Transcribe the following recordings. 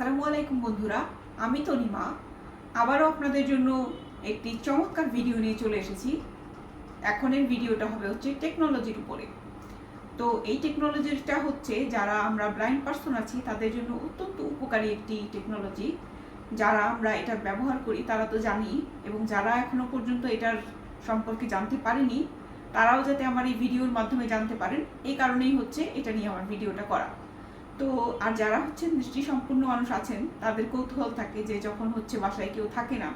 আসসালামু আলাইকুম বন্ধুরা, আমি তনিমা আবারও আপনাদের জন্য একটি চমৎকার ভিডিও নিয়ে চলে এসেছি। এখনের ভিডিওটা হবে হচ্ছে টেকনোলজির উপরে। তো এই টেকনোলজিটা হচ্ছে যারা আমরা ব্লাইন্ড পার্সন আছি তাদের জন্য অত্যন্ত উপকারী একটি টেকনোলজি। যারা আমরা এটা ব্যবহার করি তারা তো জানি, এবং যারা এখনো পর্যন্ত এটার সম্পর্কে জানতে পারেনি তারাও যাতে আমার এই ভিডিওর মাধ্যমে জানতে পারেন, এই কারণেই হচ্ছে এটা নিয়ে আমার ভিডিওটা করা। তো আর যারা হচ্ছে দৃষ্টিসম্পন্ন মানুষ আছেন তাদের কৌতূহল থাকে যে যখন হচ্ছে বাসায় কেউ থাকে না,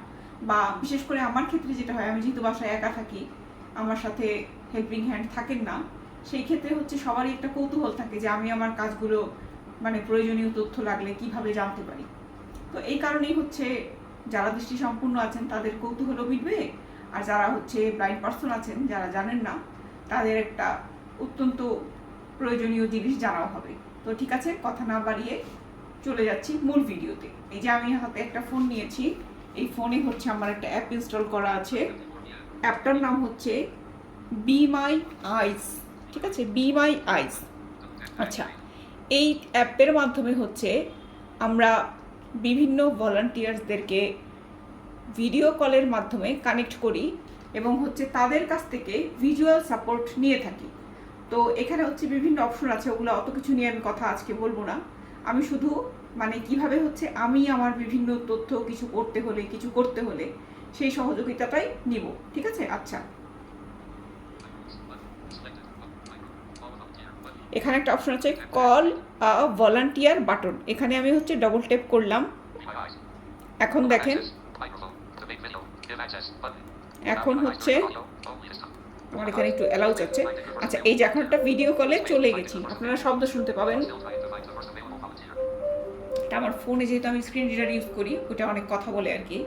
বা বিশেষ করে আমার ক্ষেত্রে যেটা হয়, আমি যেহেতু বাসায় একা থাকি, আমার সাথে হেল্পিং হ্যান্ড থাকেন না, সেই ক্ষেত্রে হচ্ছে সবারই একটা কৌতূহল থাকে যে আমি আমার কাজগুলো মানে প্রয়োজনীয় তথ্য লাগলে কিভাবে জানতে পারি। তো এই কারণেই হচ্ছে যারা দৃষ্টিসম্পন্ন আছেন তাদের কৌতূহলও মিটবে, আর যারা হচ্ছে ব্লাইন্ড পার্সন আছেন যারা জানেন না তাদের একটা অত্যন্ত প্রয়োজনীয় জিনিস জানাও হবে। তো ঠিক আছে, কথা না বাড়িয়ে চলে যাচ্ছি মূল ভিডিওতে। এই যে আমি হাতে একটা ফোন নিয়েছি, এই ফোনে হচ্ছে আমার একটা অ্যাপ ইনস্টল করা আছে। অ্যাপটার নাম হচ্ছে বি মাই আইস। ঠিক আছে, বি মাই আইস। আচ্ছা, এই অ্যাপের মাধ্যমে হচ্ছে আমরা বিভিন্ন ভলান্টিয়ার্সদেরকে ভিডিও কলের মাধ্যমে কানেক্ট করি এবং হচ্ছে তাদের কাছ থেকে ভিজুয়াল সাপোর্ট নিয়ে থাকি। তো এখানে হচ্ছে বিভিন্ন অপশন আছে, ওগুলো অত কিছু নিয়ে আমি কথা আজকে বলবো না। আমি শুধু মানে কিভাবে হচ্ছে আমি আমার বিভিন্ন তথ্য কিছু করতে হলে সেই সহযোগিতাটাই নিব। ঠিক আছে। আচ্ছা, এখানে একটা অপশন আছে কল আ ভলান্টিয়ার বাটন, এখানে আমি হচ্ছে ডবল ট্যাপ করলাম। এখন দেখেন, এখন হচ্ছে আমার এখানে একটু অ্যালাউ চাচ্ছে। আচ্ছা, এই যে এখন একটা ভিডিও কলে চলে গেছি, আপনারা শব্দ শুনতে পাবেন। এটা আমার ফোনে যেহেতু আমি স্ক্রিন রিডার ইউজ করি, ওটা অনেক কথা বলে আর কি।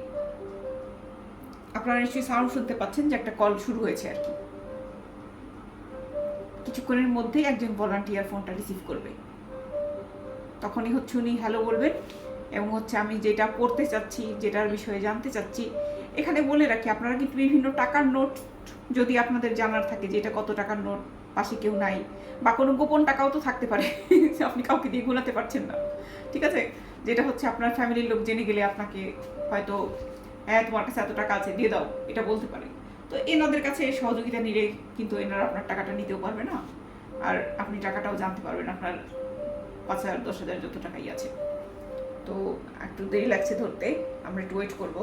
আপনারা নিশ্চয়ই সাউন্ড শুনতে পাচ্ছেন যে একটা কল শুরু হয়েছে আর কি। কিছুক্ষণের মধ্যেই একজন ভলান্টিয়ার ফোনটা রিসিভ করবে, তখনই হচ্ছে উনি হ্যালো বলবেন এবং হচ্ছে আমি যেটা পড়তে চাচ্ছি, যেটার বিষয়ে জানতে চাচ্ছি। এখানে বলে রাখি, আপনারা কিন্তু বিভিন্ন টাকার নোট যদি আপনাদের জানার থাকে যে এটা কত টাকার নোট, পাশে কেউ নাই, বা কোনো গোপন টাকাও তো থাকতে পারে আপনি কাউকে দিয়ে গোনাতে পারছেন না। ঠিক আছে, যেটা হচ্ছে আপনার ফ্যামিলির লোক জেনে গেলে আপনাকে হয়তো হ্যাঁ তোমার কাছে এত টাকা আছে দিয়ে দাও এটা বলতে পারে। তো এনাদের কাছে সহযোগিতা নিলে কিন্তু এনারা আপনার টাকাটা নিতেও পারবে না, আর আপনি টাকাটাও জানতে পারবেন আপনার 5,000 10,000 যত টাকাই আছে। তো একটু দেরি লাগছে ধরতে, আমরা একটু ওয়েট করবো,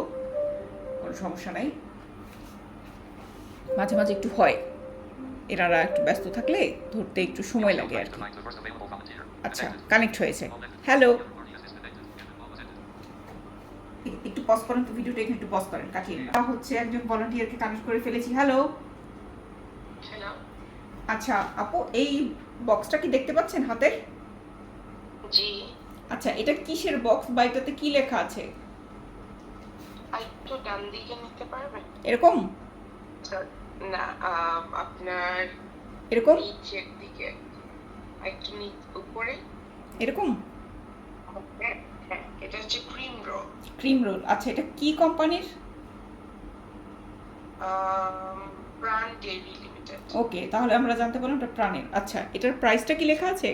কোনো সমস্যা নাই। মাঝে মাঝে একটু হয়, এনারা একটু ব্যস্ত থাকলে ধরতে একটু সময় লাগে আর কি। আচ্ছা, কানেক্ট হয়েছে। হ্যালো, একটু পজ করেন তো ভিডিওটা, এখানে একটু পজ করেন, কাটিয়ে না হচ্ছে একজন ভলান্টিয়ারকে কানেক্ট করে ফেলেছি। হ্যালো। আচ্ছা আপু, এই বক্সটা কি দেখতে পাচ্ছেন হাতের? জি। আচ্ছা, এটা কিসের বক্স বা এটাতে কি লেখা আছে? একটু ডান দিকে নিতে পারবেন? এরকম না, আপনার এরকম নিচের দিকে, একটু উপরে এরকম। হ্যাঁ, এটা হচ্ছে ক্রিম রোল। Cream roll. আচ্ছা, এটা কি কোম্পানির? প্রাণ ডেইরি লিমিটেড। ওকে, তাহলে আমরা জানতে পারলাম এটা প্রাণের। আচ্ছা, এটার প্রাইসটা কি লেখা আছে?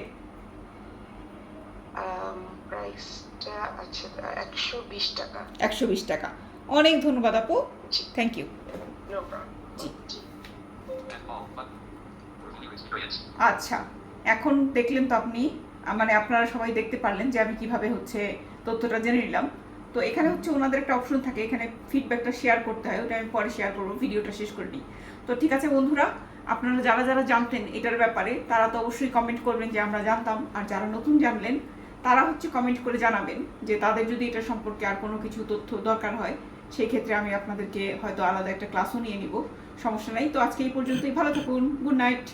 প্রাইসটা আছে 120 টাকা। 120 টাকা। অনেক ধন্যবাদ আপু, থ্যাংক ইউ। No problem. আচ্ছা, এখন দেখলেন তো আপনি, মানে আপনারা সবাই দেখতে পারলেন যে আমি কিভাবে হচ্ছে তথ্যটা জেনে নিলাম। তো এখানে হচ্ছে ওনাদের একটা অপশন থাকে, এখানে ফিডব্যাকটা শেয়ার করতে হয়, ওটা আমি পরে শেয়ার করবো, ভিডিওটা শেষ করে নিই। তো ঠিক আছে বন্ধুরা, আপনারা যারা যারা জানতেন এটার ব্যাপারে তারা তো অবশ্যই কমেন্ট করবেন যে আমরা জানতাম, আর যারা নতুন জানলেন তারা হচ্ছে কমেন্ট করে জানাবেন যে তাদের যদি এটা সম্পর্কে আর কোনো কিছু তথ্য দরকার হয়, সেই ক্ষেত্রে আমি আপনাদেরকে হয়তো আলাদা একটা ক্লাসও নিয়ে নিব, সমস্যা নেই। তো আজকে এই পর্যন্তই, ভালো থাকুন, গুড নাইট।